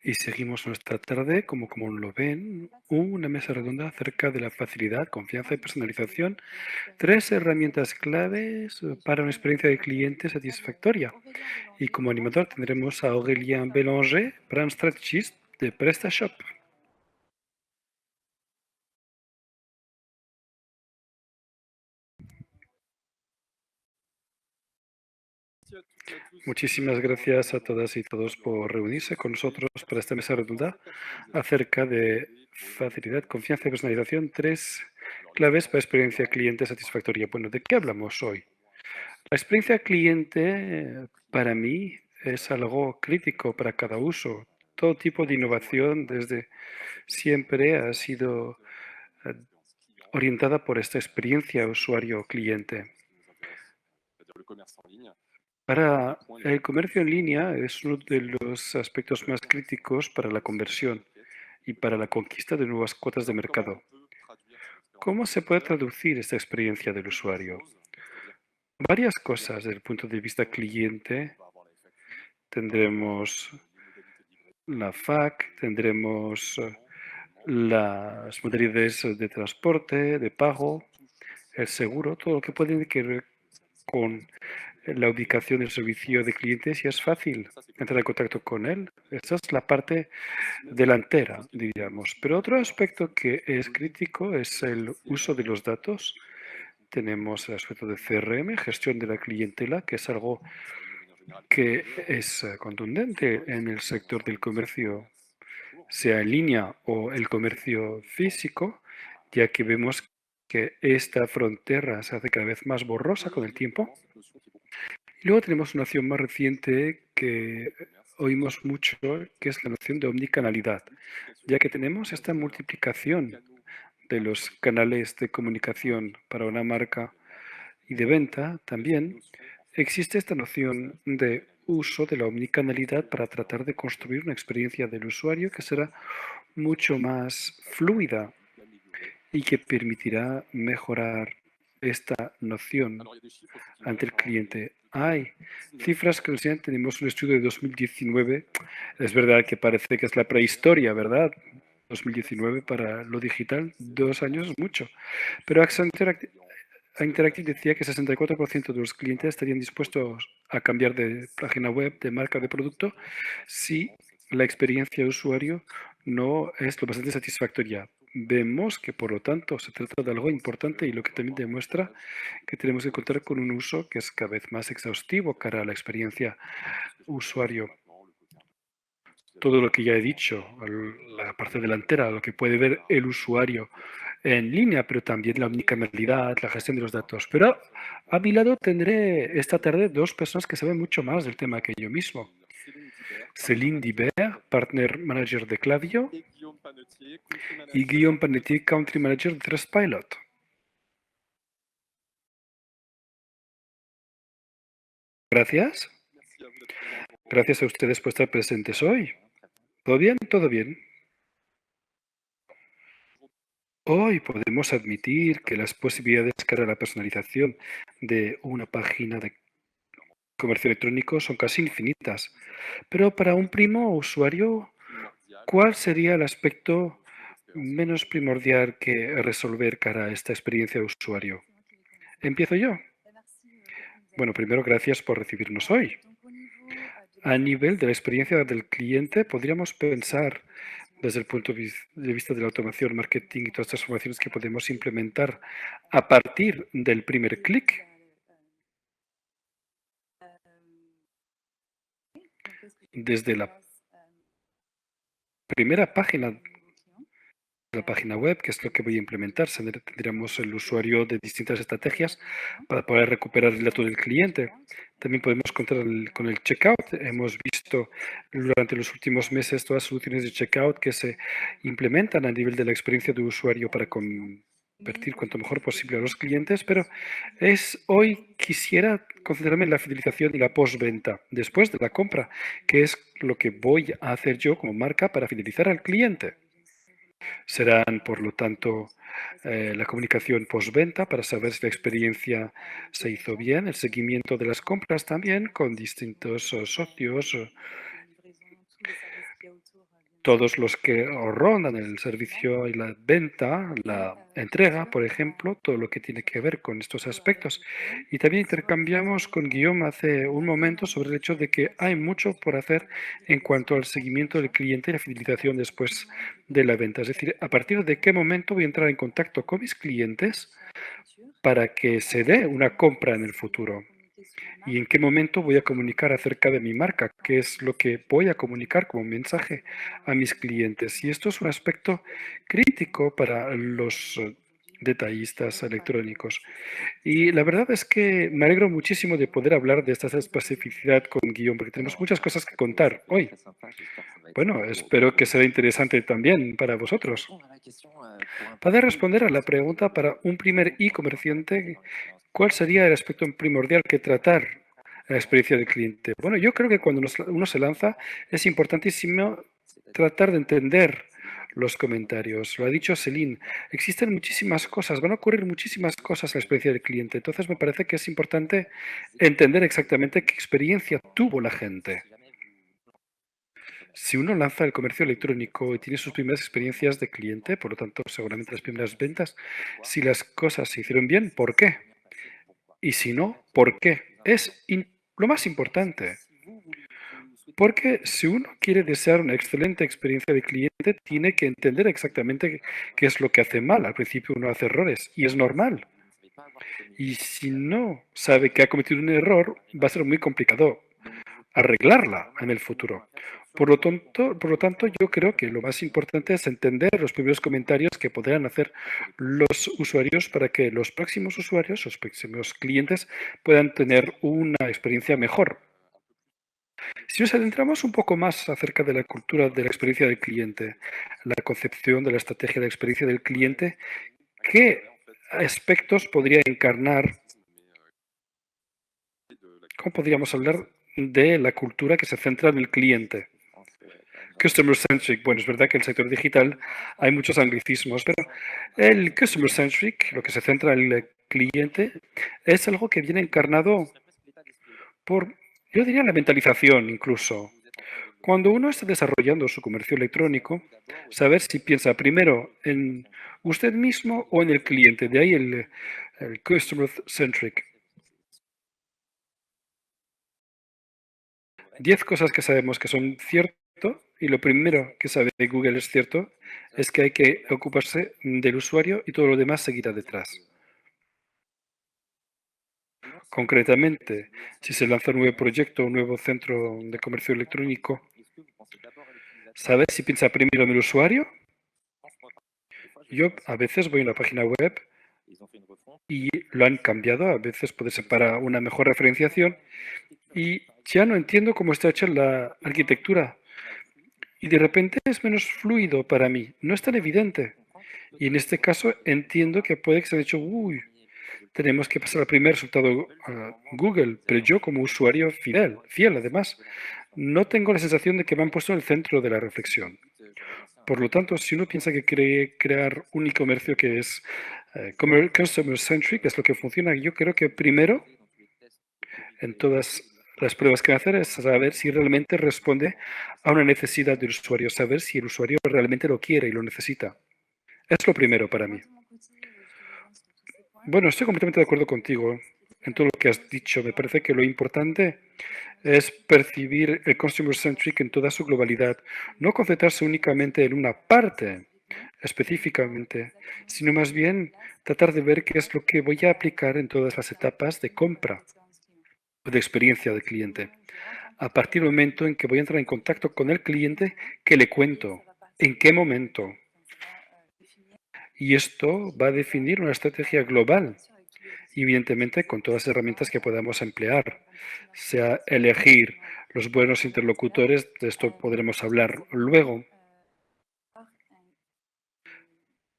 Y seguimos nuestra tarde, como lo ven, una mesa redonda acerca de la facilidad, confianza y personalización. 3 herramientas claves para una experiencia de cliente satisfactoria. Y como animador tendremos a Aurélien Bélanger, Brand Strategist de PrestaShop. Muchísimas gracias a todas y todos por reunirse con nosotros para esta mesa redonda acerca de facilidad, confianza y personalización. 3 claves para experiencia cliente satisfactoria. Bueno, ¿de qué hablamos hoy? La experiencia cliente para mí es algo crítico para cada uso. Todo tipo de innovación desde siempre ha sido eh, orientada por esta experiencia usuario-cliente. Para el comercio en línea es uno de los aspectos más críticos para la conversión y para la conquista de nuevas cuotas de mercado. ¿Cómo se puede traducir esta experiencia del usuario? Varias cosas desde el punto de vista cliente. Tendremos la FAQ, tendremos las modalidades de transporte, de pago, el seguro, todo lo que puede que ver con la ubicación del servicio de clientes y es fácil entrar en contacto con él. Esta es la parte delantera, diríamos. Pero otro aspecto que es crítico es el uso de los datos. Tenemos el aspecto de CRM, gestión de la clientela, que es algo que es contundente en el sector del comercio, sea en línea o el comercio físico, ya que vemos que esta frontera se hace cada vez más borrosa con el tiempo. Y luego tenemos una noción más reciente que oímos mucho, que es la noción de omnicanalidad, ya que tenemos esta multiplicación de los canales de comunicación para una marca y de venta también, existe esta noción de uso de la omnicanalidad para tratar de construir una experiencia del usuario que será mucho más fluida y que permitirá mejorar esta noción ante el cliente. Hay cifras que nos enseñan, tenemos un estudio de 2019, es verdad que parece que es la prehistoria, ¿verdad? 2019 para lo digital, 2 años es mucho, pero Interactive decía que 64% de los clientes estarían dispuestos a cambiar de página web, de marca de producto, si la experiencia de usuario no es lo bastante satisfactoria. Vemos que, por lo tanto, se trata de algo importante y lo que también demuestra que tenemos que contar con un uso que es cada vez más exhaustivo cara a la experiencia usuario. Todo lo que ya he dicho, la parte delantera, lo que puede ver el usuario en línea, pero también la omnicanalidad, la gestión de los datos. Pero a mi lado tendré esta tarde 2 personas que saben mucho más del tema que yo mismo. Céline Dibert, Partner Manager de Klaviyo, y Guillaume Panetier, Country Manager de Trustpilot. Gracias. Gracias a ustedes por estar presentes hoy. ¿Todo bien? ¿Todo bien? Hoy podemos admitir que las posibilidades cara a la personalización de una página de comercio electrónico son casi infinitas. Pero para un primo usuario, ¿cuál sería el aspecto menos primordial que resolver cara a esta experiencia de usuario? ¿Empiezo yo? Bueno, primero, gracias por recibirnos hoy. A nivel de la experiencia del cliente, podríamos pensar desde el punto de vista de la automación, marketing y todas estas formaciones que podemos implementar a partir del primer clic. Desde la primera página de la página web, que es lo que voy a implementar, tendríamos el usuario de distintas estrategias para poder recuperar el dato del cliente. También podemos contar con el checkout. Hemos visto durante los últimos meses todas las soluciones de checkout que se implementan a nivel de la experiencia de usuario para convertir cuanto mejor posible a los clientes, pero hoy quisiera concentrarme en la fidelización y la postventa después de la compra, que es lo que voy a hacer yo como marca para fidelizar al cliente. Serán, por lo tanto, la comunicación postventa para saber si la experiencia se hizo bien, el seguimiento de las compras también con distintos socios, todos los que rondan el servicio y la venta, la entrega, por ejemplo, todo lo que tiene que ver con estos aspectos. Y también intercambiamos con Guillaume hace un momento sobre el hecho de que hay mucho por hacer en cuanto al seguimiento del cliente y la fidelización después de la venta. Es decir, a partir de qué momento voy a entrar en contacto con mis clientes para que se dé una compra en el futuro. ¿Y en qué momento voy a comunicar acerca de mi marca? ¿Qué es lo que voy a comunicar como mensaje a mis clientes? Y esto es un aspecto crítico para los detallistas electrónicos. Y la verdad es que me alegro muchísimo de poder hablar de esta especificidad con Guillaume, porque tenemos muchas cosas que contar hoy. Bueno, espero que sea interesante también para vosotros. Para responder a la pregunta para un primer e-comerciante, ¿cuál sería el aspecto primordial que tratar en la experiencia del cliente? Bueno, yo creo que cuando uno se lanza es importantísimo tratar de entender los comentarios. Lo ha dicho Celine, existen muchísimas cosas, van a ocurrir muchísimas cosas en la experiencia del cliente. Entonces me parece que es importante entender exactamente qué experiencia tuvo la gente. Si uno lanza el comercio electrónico y tiene sus primeras experiencias de cliente, por lo tanto, seguramente las primeras ventas, si las cosas se hicieron bien, ¿por qué? Y si no, ¿por qué? Es lo más importante. Porque si uno quiere desear una excelente experiencia de cliente, tiene que entender exactamente qué es lo que hace mal. Al principio uno hace errores y es normal. Y si no sabe que ha cometido un error, va a ser muy complicado arreglarla en el futuro. Por lo tanto, yo creo que lo más importante es entender los primeros comentarios que podrán hacer los usuarios para que los próximos usuarios, los próximos clientes, puedan tener una experiencia mejor. Si nos adentramos un poco más acerca de la cultura de la experiencia del cliente, la concepción de la estrategia de la experiencia del cliente, ¿qué aspectos podría encarnar? ¿Cómo podríamos hablar de la cultura que se centra en el cliente? Customer centric, bueno, es verdad que en el sector digital hay muchos anglicismos, pero el customer centric, lo que se centra en el cliente, es algo que viene encarnado por, yo diría, la mentalización incluso. Cuando uno está desarrollando su comercio electrónico, saber si piensa primero en usted mismo o en el cliente, de ahí el customer centric. 10 cosas que sabemos que son cierto y lo primero que sabe Google es cierto es que hay que ocuparse del usuario y todo lo demás seguirá detrás. Concretamente, si se lanza un nuevo proyecto, un nuevo centro de comercio electrónico, ¿sabes si piensa primero en el usuario? Yo a veces voy a una página web y lo han cambiado, a veces puede ser para una mejor referenciación y ya no entiendo cómo está hecha la arquitectura y de repente es menos fluido para mí, no es tan evidente. Y en este caso entiendo que puede que se haya dicho, uy, tenemos que pasar al primer resultado a Google, pero yo como usuario fiel además, no tengo la sensación de que me han puesto en el centro de la reflexión. Por lo tanto, si uno piensa que quiere crear un e-comercio que es customer centric, es lo que funciona, yo creo que primero, en todas las pruebas que hacer, es saber si realmente responde a una necesidad del usuario, saber si el usuario realmente lo quiere y lo necesita. Es lo primero para mí. Bueno, estoy completamente de acuerdo contigo en todo lo que has dicho. Me parece que lo importante es percibir el Consumer Centric en toda su globalidad, no concentrarse únicamente en una parte específicamente, sino más bien tratar de ver qué es lo que voy a aplicar en todas las etapas de compra o de experiencia del cliente. A partir del momento en que voy a entrar en contacto con el cliente, ¿qué le cuento? ¿En qué momento? Y esto va a definir una estrategia global y evidentemente con todas las herramientas que podamos emplear, sea elegir los buenos interlocutores, de esto podremos hablar luego,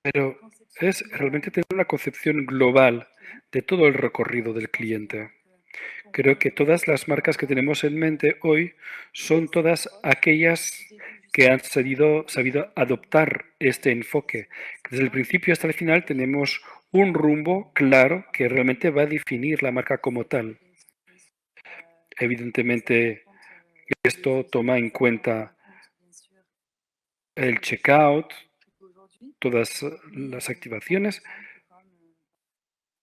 pero es realmente tener una concepción global de todo el recorrido del cliente. Creo que todas las marcas que tenemos en mente hoy son todas aquellas que han sabido adoptar este enfoque. Desde el principio hasta el final tenemos un rumbo claro que realmente va a definir la marca como tal. Evidentemente, esto toma en cuenta el checkout, todas las activaciones,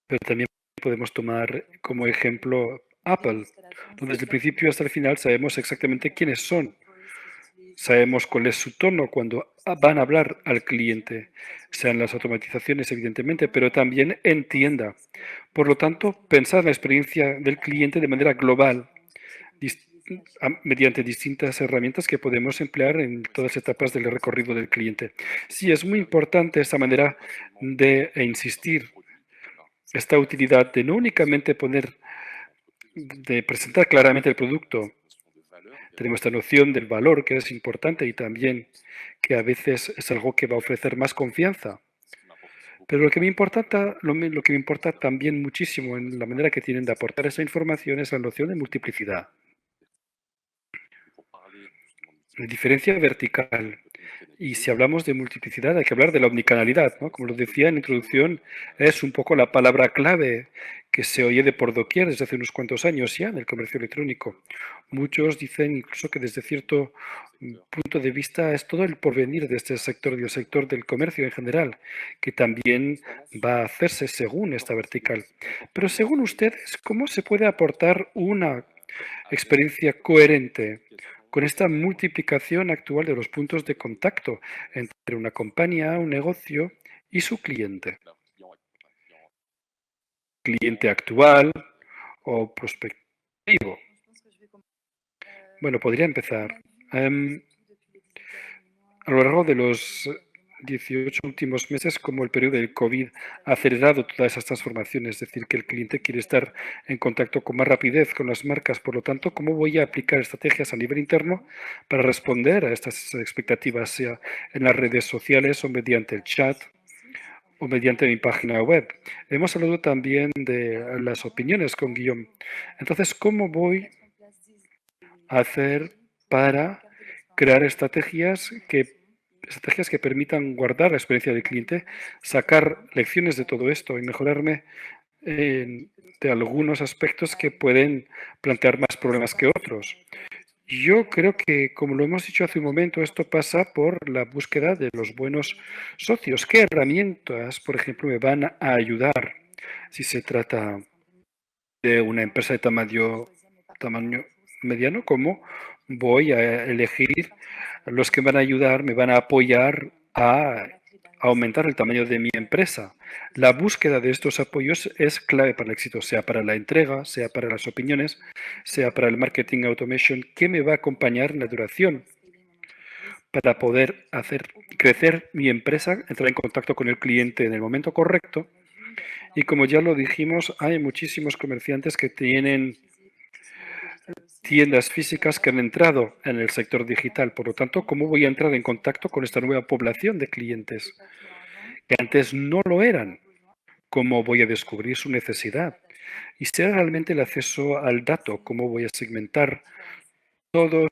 pero también podemos tomar como ejemplo Apple, donde desde el principio hasta el final sabemos exactamente quiénes son. Sabemos cuál es su tono cuando van a hablar al cliente, sean las automatizaciones, evidentemente, pero también en tienda. Por lo tanto, pensar en la experiencia del cliente de manera global, mediante distintas herramientas que podemos emplear en todas las etapas del recorrido del cliente. Sí, es muy importante esta manera de insistir, esta utilidad de no únicamente de presentar claramente el producto. Tenemos esta noción del valor que es importante y también que a veces es algo que va a ofrecer más confianza. Pero lo que me importa también muchísimo en la manera que tienen de aportar esa información es la noción de multiplicidad. Diferencia vertical. Y si hablamos de multiplicidad, hay que hablar de la omnicanalidad, ¿no? Como lo decía en la introducción, es un poco la palabra clave que se oye de por doquier desde hace unos cuantos años ya en el comercio electrónico. Muchos dicen incluso que desde cierto punto de vista es todo el porvenir de este sector, del sector del comercio en general, que también va a hacerse según esta vertical. Pero según ustedes, ¿cómo se puede aportar una experiencia coherente con esta multiplicación actual de los puntos de contacto entre una compañía, un negocio y su cliente? Cliente actual o prospectivo. Bueno, podría empezar. A lo largo de los 18 últimos meses, como el periodo del COVID ha acelerado todas estas transformaciones, es decir, que el cliente quiere estar en contacto con más rapidez con las marcas. Por lo tanto, ¿cómo voy a aplicar estrategias a nivel interno para responder a estas expectativas, sea en las redes sociales o mediante el chat o mediante mi página web? Hemos hablado también de las opiniones con Guillaume. Entonces, ¿cómo voy a hacer para crear estrategias que permitan guardar la experiencia del cliente, sacar lecciones de todo esto y mejorarme de algunos aspectos que pueden plantear más problemas que otros? Yo creo que, como lo hemos dicho hace un momento, esto pasa por la búsqueda de los buenos socios. ¿Qué herramientas, por ejemplo, me van a ayudar si se trata de una empresa de tamaño mediano? ¿Cómo voy a elegir los que van a ayudar, me van a apoyar a aumentar el tamaño de mi empresa? La búsqueda de estos apoyos es clave para el éxito, sea para la entrega, sea para las opiniones, sea para el marketing automation, que me va a acompañar en la duración para poder hacer crecer mi empresa, entrar en contacto con el cliente en el momento correcto. Y como ya lo dijimos, hay muchísimos comerciantes que tienen tiendas físicas que han entrado en el sector digital. Por lo tanto, ¿cómo voy a entrar en contacto con esta nueva población de clientes que antes no lo eran? ¿Cómo voy a descubrir su necesidad? Y ser realmente el acceso al dato, ¿cómo voy a segmentar todos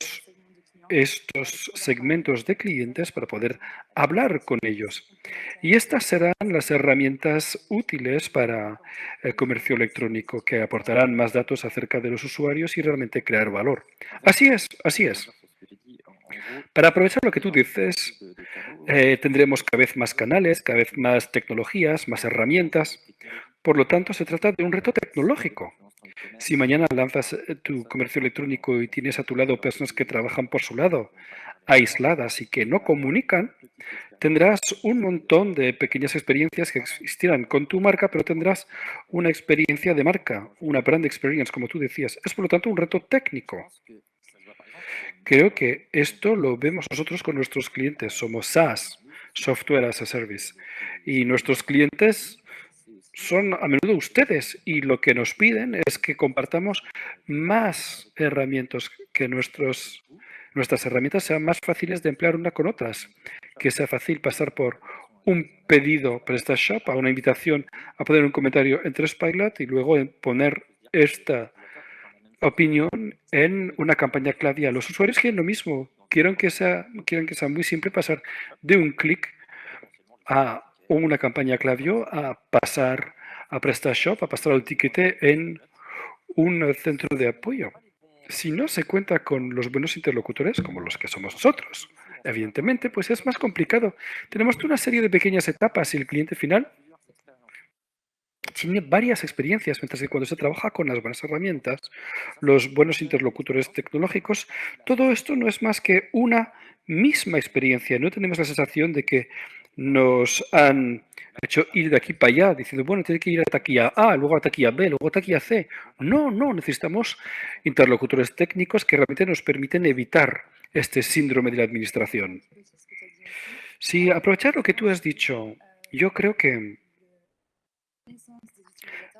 estos segmentos de clientes para poder hablar con ellos? Y estas serán las herramientas útiles para el comercio electrónico, que aportarán más datos acerca de los usuarios y realmente crear valor. Así es, así es. Para aprovechar lo que tú dices, tendremos cada vez más canales, cada vez más tecnologías, más herramientas. Por lo tanto, se trata de un reto tecnológico. Si mañana lanzas tu comercio electrónico y tienes a tu lado personas que trabajan por su lado, aisladas y que no comunican, tendrás un montón de pequeñas experiencias que existirán con tu marca, pero tendrás una experiencia de marca, una brand experience, como tú decías. Es, por lo tanto, un reto técnico. Creo que esto lo vemos nosotros con nuestros clientes. Somos SaaS, Software as a Service. Y nuestros clientes son a menudo ustedes, y lo que nos piden es que compartamos más herramientas, que nuestras herramientas sean más fáciles de emplear una con otras, que sea fácil pasar por un pedido PrestaShop a una invitación a poner un comentario en Trustpilot y luego poner esta opinión en una campaña clave a los usuarios. Quieren lo mismo, quieren que sea muy simple pasar de un clic a una campaña Klaviyo a pasar a PrestaShop, a pasar al tiquete en un centro de apoyo. Si no se cuenta con los buenos interlocutores, como los que somos nosotros, Evidentemente, pues es más complicado. Tenemos toda una serie de pequeñas etapas y el cliente final tiene varias experiencias, mientras que cuando se trabaja con las buenas herramientas, los buenos interlocutores tecnológicos, todo esto no es más que una misma experiencia. No tenemos la sensación de que nos han hecho ir de aquí para allá, diciendo, bueno, tiene que ir a taquilla A, luego a taquilla B, luego a taquilla C. No, no, necesitamos interlocutores técnicos que realmente nos permiten evitar este síndrome de la administración. Sí, aprovechar lo que tú has dicho, yo creo que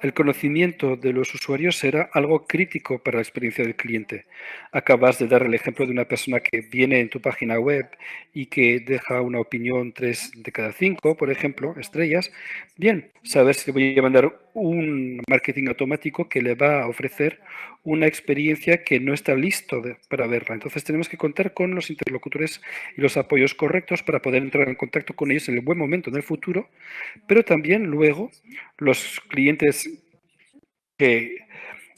el conocimiento de los usuarios será algo crítico para la experiencia del cliente. Acabas de dar el ejemplo de una persona que viene en tu página web y que deja una opinión 3 de cada 5, por ejemplo, estrellas. Bien, saber si le voy a mandar un marketing automático que le va a ofrecer una experiencia que no está listo para verla. Entonces tenemos que contar con los interlocutores y los apoyos correctos para poder entrar en contacto con ellos en el buen momento, en el futuro, pero también luego los clientes que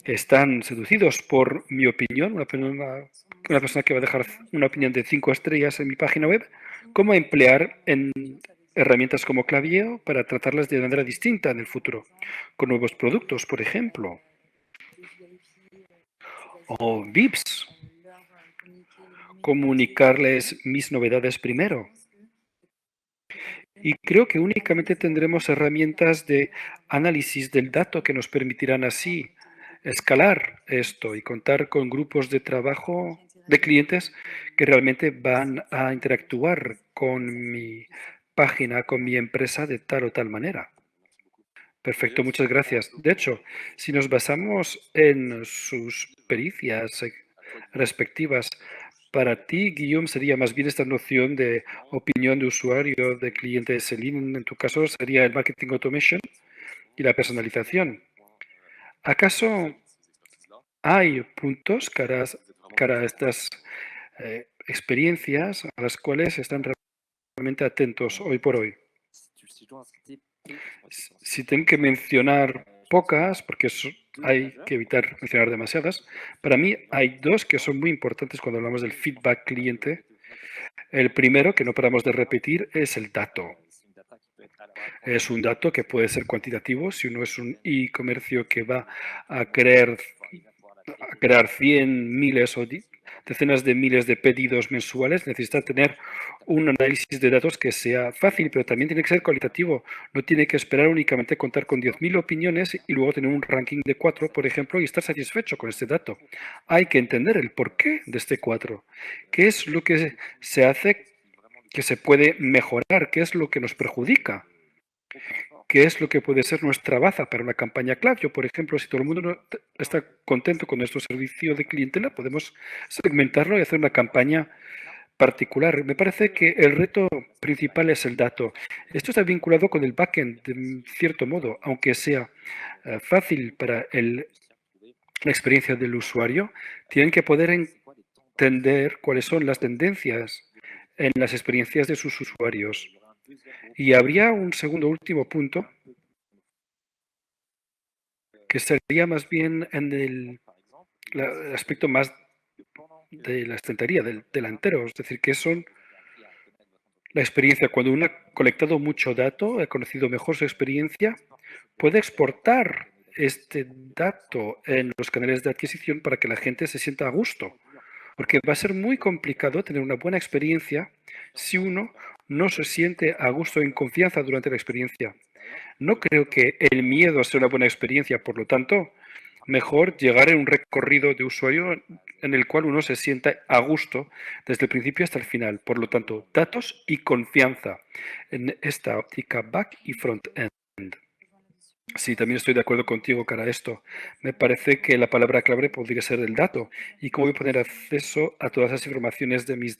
están seducidos por mi opinión, una persona que va a dejar una opinión de 5 estrellas en mi página web, cómo emplear en herramientas como Klaviyo para tratarlas de manera distinta en el futuro, con nuevos productos, por ejemplo, o VIPs, comunicarles mis novedades primero. Y creo que únicamente tendremos herramientas de análisis del dato que nos permitirán así escalar esto y contar con grupos de trabajo de clientes que realmente van a interactuar con mi página, con mi empresa de tal o tal manera. Perfecto, muchas gracias. De hecho, si nos basamos en sus pericias respectivas, para ti, Guillaume, sería más bien esta noción de opinión de usuario, de cliente. Celine, en tu caso, sería el marketing automation y la personalización. ¿Acaso hay puntos cara a estas experiencias a las cuales están realmente atentos hoy por hoy? Si tengo que mencionar pocas, porque hay que evitar mencionar demasiadas, para mí hay dos que son muy importantes cuando hablamos del feedback cliente. El primero, que no paramos de repetir, es el dato. Es un dato que puede ser cuantitativo. Si uno es un e-comercio que va a crear 100, miles o decenas de miles de pedidos mensuales, necesita tener un análisis de datos que sea fácil, pero también tiene que ser cualitativo. No tiene que esperar únicamente contar con 10.000 opiniones y luego tener un ranking de 4, por ejemplo, y estar satisfecho con este dato. Hay que entender el porqué de este 4. ¿Qué es lo que se hace que se puede mejorar? ¿Qué es lo que nos perjudica? ¿Qué es lo que puede ser nuestra baza para una campaña Klaviyo? Por ejemplo, si todo el mundo está contento con nuestro servicio de clientela, podemos segmentarlo y hacer una campaña particular. Me parece que el reto principal es el dato. Esto está vinculado con el backend, de cierto modo, aunque sea fácil para la experiencia del usuario, tienen que poder entender cuáles son las tendencias en las experiencias de sus usuarios. Y habría un segundo último punto que sería más bien en el aspecto más de la estantería, del delantero, es decir, que son la experiencia. Cuando uno ha colectado mucho dato, ha conocido mejor su experiencia, puede exportar este dato en los canales de adquisición para que la gente se sienta a gusto. Porque va a ser muy complicado tener una buena experiencia si uno no se siente a gusto en confianza durante la experiencia. No creo que el miedo sea una buena experiencia, por lo tanto, mejor llegar en un recorrido de usuario en el cual uno se sienta a gusto desde el principio hasta el final. Por lo tanto, datos y confianza en esta óptica back y front-end. Sí, también estoy de acuerdo contigo cara a esto. Me parece que la palabra clave podría ser el dato y cómo voy a poner acceso a todas las informaciones de mis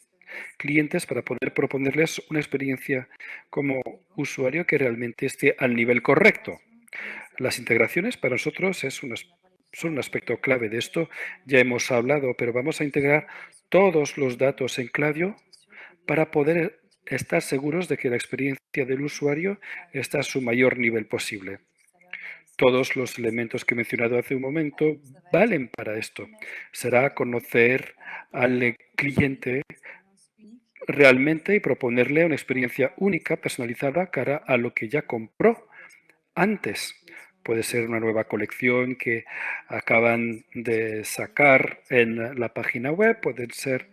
clientes para poder proponerles una experiencia como usuario que realmente esté al nivel correcto. Las integraciones para nosotros son un aspecto clave de esto. Ya hemos hablado, pero vamos a integrar todos los datos en Klaviyo para poder estar seguros de que la experiencia del usuario está a su mayor nivel posible. Todos los elementos que he mencionado hace un momento valen para esto. Será conocer al cliente realmente y proponerle una experiencia única, personalizada, cara a lo que ya compró antes. Puede ser una nueva colección que acaban de sacar en la página web, pueden ser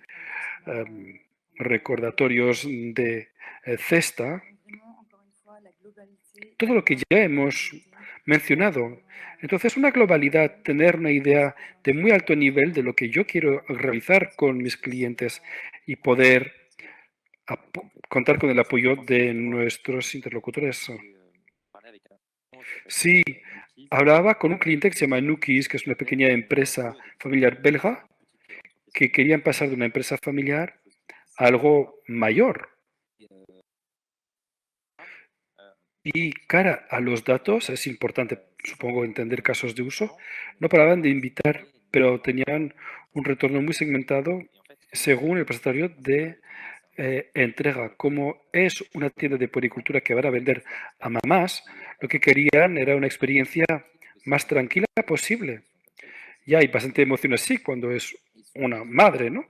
recordatorios de cesta, todo lo que ya hemos mencionado. Entonces, una globalidad, tener una idea de muy alto nivel de lo que yo quiero realizar con mis clientes y poder contar con el apoyo de nuestros interlocutores. Sí, hablaba con un cliente que se llama Nukis, que es una pequeña empresa familiar belga, que querían pasar de una empresa familiar a algo mayor. Y cara a los datos, es importante, supongo, entender casos de uso. No paraban de invitar, pero tenían un retorno muy segmentado según el prestatario de entrega. Como es una tienda de puericultura que van a vender a mamás, lo que querían era una experiencia más tranquila posible. Y hay bastante emoción así cuando es una madre, ¿no?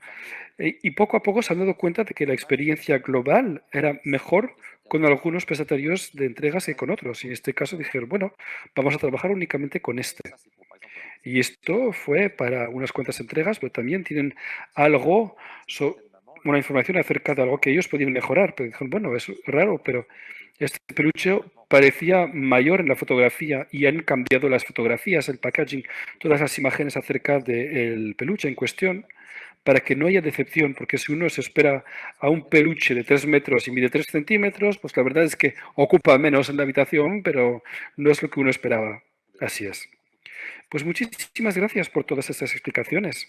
Y poco a poco se han dado cuenta de que la experiencia global era mejor con algunos prestatarios de entregas que con otros. Y en este caso dijeron, bueno, vamos a trabajar únicamente con este. Y esto fue para unas cuantas entregas, pero también tienen algo, una información acerca de algo que ellos podían mejorar. Pero dijeron, bueno, es raro, pero este peluche parecía mayor en la fotografía y han cambiado las fotografías, el packaging, todas las imágenes acerca del peluche en cuestión para que no haya decepción, porque si uno se espera a un peluche de 3 metros y mide 3 centímetros, pues la verdad es que ocupa menos en la habitación, pero no es lo que uno esperaba. Así es. Pues muchísimas gracias por todas estas explicaciones.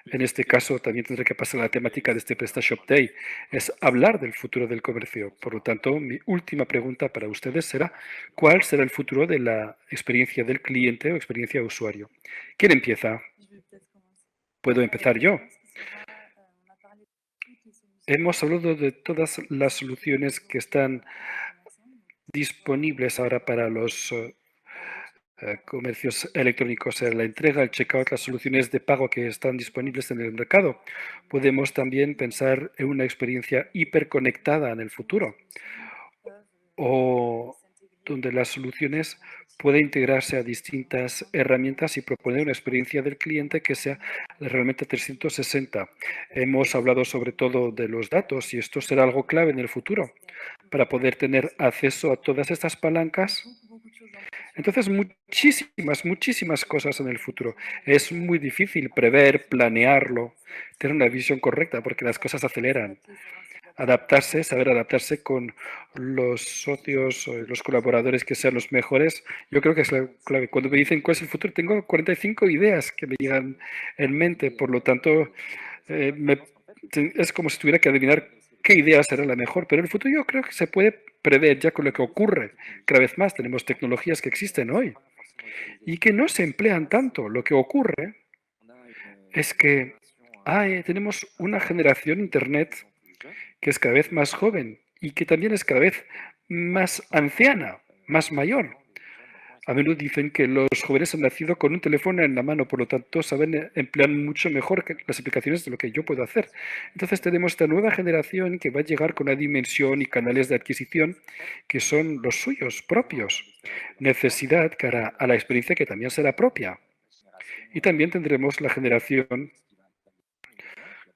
En este caso, también tendré que pasar a la temática de este PrestaShop Day, es hablar del futuro del comercio. Por lo tanto, mi última pregunta para ustedes será, ¿cuál será el futuro de la experiencia del cliente o experiencia de usuario? ¿Quién empieza? ¿Puedo empezar yo? Hemos hablado de todas las soluciones que están disponibles ahora para los comercios electrónicos, la entrega, el checkout, las soluciones de pago que están disponibles en el mercado. Podemos también pensar en una experiencia hiperconectada en el futuro o donde las soluciones pueden integrarse a distintas herramientas y proponer una experiencia del cliente que sea realmente 360. Hemos hablado sobre todo de los datos y esto será algo clave en el futuro para poder tener acceso a todas estas palancas. Entonces, muchísimas cosas en el futuro. Es muy difícil prever, planearlo, tener una visión correcta porque las cosas aceleran. Adaptarse, saber adaptarse con los socios o los colaboradores que sean los mejores, yo creo que es la clave. Cuando me dicen cuál es el futuro, tengo 45 ideas que me llegan en mente, por lo tanto, es como si tuviera que adivinar qué idea será la mejor, pero en el futuro yo creo que se puede prever ya con lo que ocurre. Cada vez más tenemos tecnologías que existen hoy y que no se emplean tanto. Lo que ocurre es que tenemos una generación Internet que es cada vez más joven y que también es cada vez más anciana, más mayor. A menudo dicen que los jóvenes han nacido con un teléfono en la mano, por lo tanto saben emplear mucho mejor que las aplicaciones de lo que yo puedo hacer. Entonces tenemos esta nueva generación que va a llegar con una dimensión y canales de adquisición que son los suyos propios. Necesidad cara a la experiencia que también será propia. Y también tendremos la generación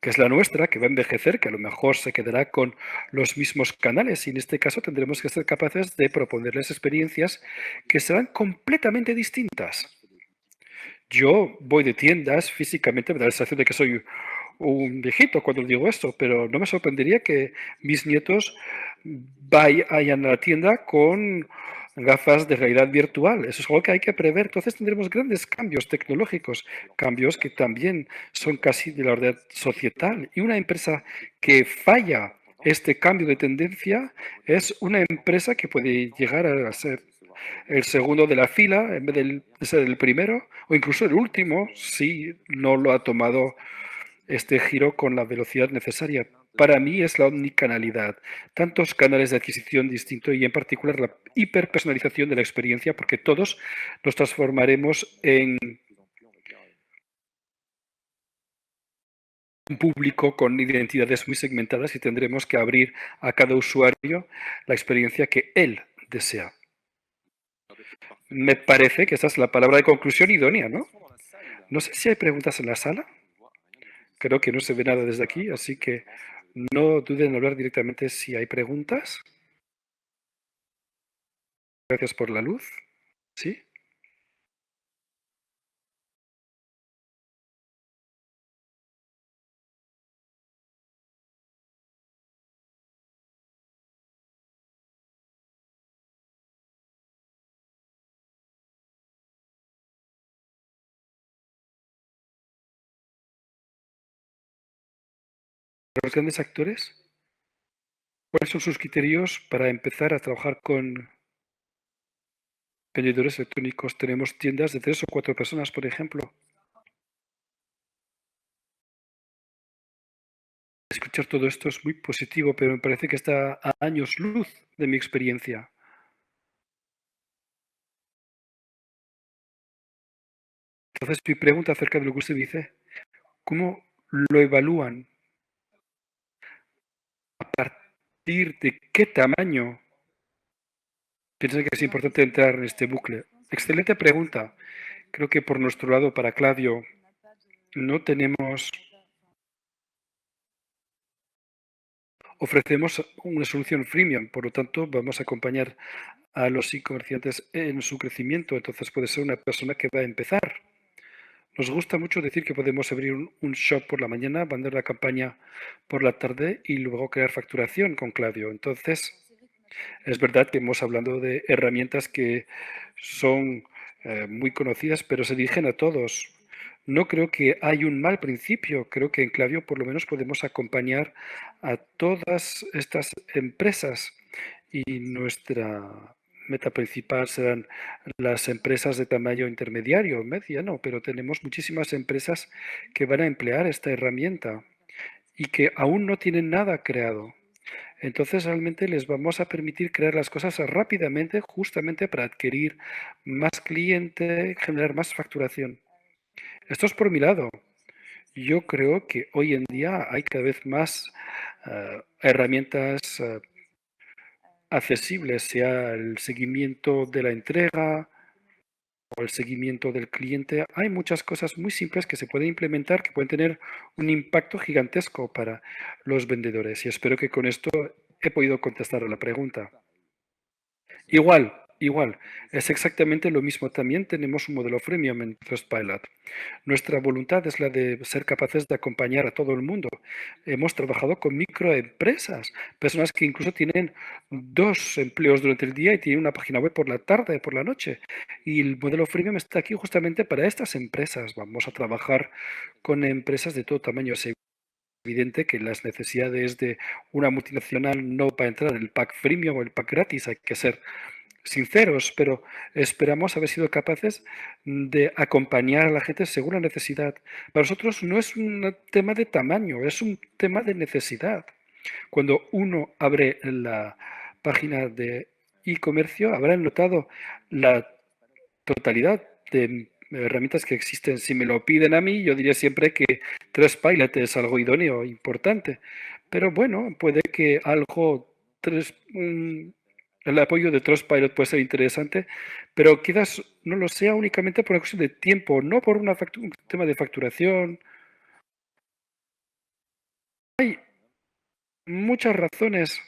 que es la nuestra, que va a envejecer, que a lo mejor se quedará con los mismos canales y en este caso tendremos que ser capaces de proponerles experiencias que serán completamente distintas. Yo voy de tiendas físicamente, me da la sensación de que soy un viejito cuando digo esto, pero no me sorprendería que mis nietos vayan a la tienda con gafas de realidad virtual. Eso es algo que hay que prever. Entonces tendremos grandes cambios tecnológicos, cambios que también son casi de la orden societal. Y una empresa que falla este cambio de tendencia es una empresa que puede llegar a ser el segundo de la fila en vez de ser el primero, o incluso el último, si no lo ha tomado este giro con la velocidad necesaria. Para mí es la omnicanalidad, tantos canales de adquisición distintos y en particular la hiperpersonalización de la experiencia, porque todos nos transformaremos en un público con identidades muy segmentadas y tendremos que abrir a cada usuario la experiencia que él desea. Me parece que esa es la palabra de conclusión idónea, ¿no? No sé si hay preguntas en la sala. Creo que no se ve nada desde aquí, así que no duden en hablar directamente si hay preguntas. Gracias por la luz. ¿Sí? Los grandes actores, ¿cuáles son sus criterios para empezar a trabajar con vendedores electrónicos? Tenemos tiendas de 3 o 4 personas, por ejemplo. Escuchar todo esto es muy positivo, pero me parece que está a años luz de mi experiencia. Entonces, mi pregunta acerca de lo que usted dice, ¿cómo lo evalúan? ¿A partir de qué tamaño piensan que es importante entrar en este bucle? Excelente pregunta. Creo que por nuestro lado, para Claudio, no tenemos, ofrecemos una solución freemium, por lo tanto, vamos a acompañar a los e-comerciantes en su crecimiento. Entonces, puede ser una persona que va a empezar. Nos gusta mucho decir que podemos abrir un shop por la mañana, vender la campaña por la tarde y luego crear facturación con Claudio. Entonces, es verdad que hemos hablado de herramientas que son muy conocidas, pero se dirigen a todos. No creo que hay un mal principio. Creo que en Klaviyo por lo menos podemos acompañar a todas estas empresas y nuestra meta principal serán las empresas de tamaño intermediario, mediano, pero tenemos muchísimas empresas que van a emplear esta herramienta y que aún no tienen nada creado. Entonces realmente les vamos a permitir crear las cosas rápidamente justamente para adquirir más cliente, generar más facturación. Esto es por mi lado. Yo creo que hoy en día hay cada vez más herramientas accesibles, sea el seguimiento de la entrega o el seguimiento del cliente. Hay muchas cosas muy simples que se pueden implementar que pueden tener un impacto gigantesco para los vendedores. Y espero que con esto he podido contestar a la pregunta. Igual, es exactamente lo mismo. También tenemos un modelo freemium en Trustpilot. Nuestra voluntad es la de ser capaces de acompañar a todo el mundo. Hemos trabajado con microempresas, personas que incluso tienen 2 empleos durante el día y tienen una página web por la tarde, por la noche. Y el modelo freemium está aquí justamente para estas empresas. Vamos a trabajar con empresas de todo tamaño. Es evidente que las necesidades de una multinacional no va a entrar en el pack freemium o el pack gratis. Hay que ser sinceros, pero esperamos haber sido capaces de acompañar a la gente según la necesidad. Para nosotros no es un tema de tamaño, es un tema de necesidad. Cuando uno abre la página de e-comercio, habrán notado la totalidad de herramientas que existen. Si me lo piden a mí, yo diría siempre que Trustpilot es algo idóneo, importante. Pero bueno, puede que algo, el apoyo de Trustpilot puede ser interesante, pero quizás no lo sea únicamente por una cuestión de tiempo, no por un tema de facturación. Hay muchas razones.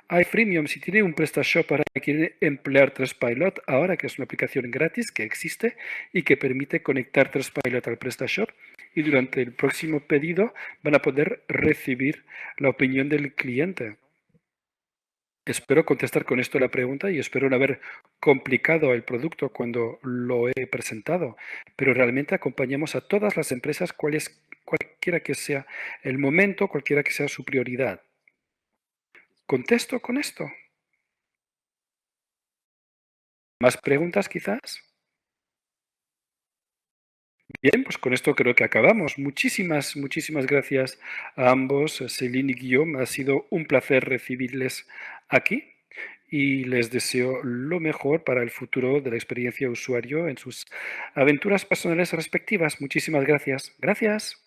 Hay freemium, si tiene un PrestaShop para que quiere emplear Trustpilot, ahora que es una aplicación gratis que existe y que permite conectar Trustpilot al PrestaShop y durante el próximo pedido van a poder recibir la opinión del cliente. Espero contestar con esto la pregunta y espero no haber complicado el producto cuando lo he presentado, pero realmente acompañamos a todas las empresas, cualquiera que sea el momento, cualquiera que sea su prioridad. ¿Contesto con esto? ¿Más preguntas quizás? Bien, pues con esto creo que acabamos. Muchísimas gracias a ambos, Celine y Guillaume. Ha sido un placer recibirles aquí y les deseo lo mejor para el futuro de la experiencia usuario en sus aventuras personales respectivas. Muchísimas gracias. Gracias.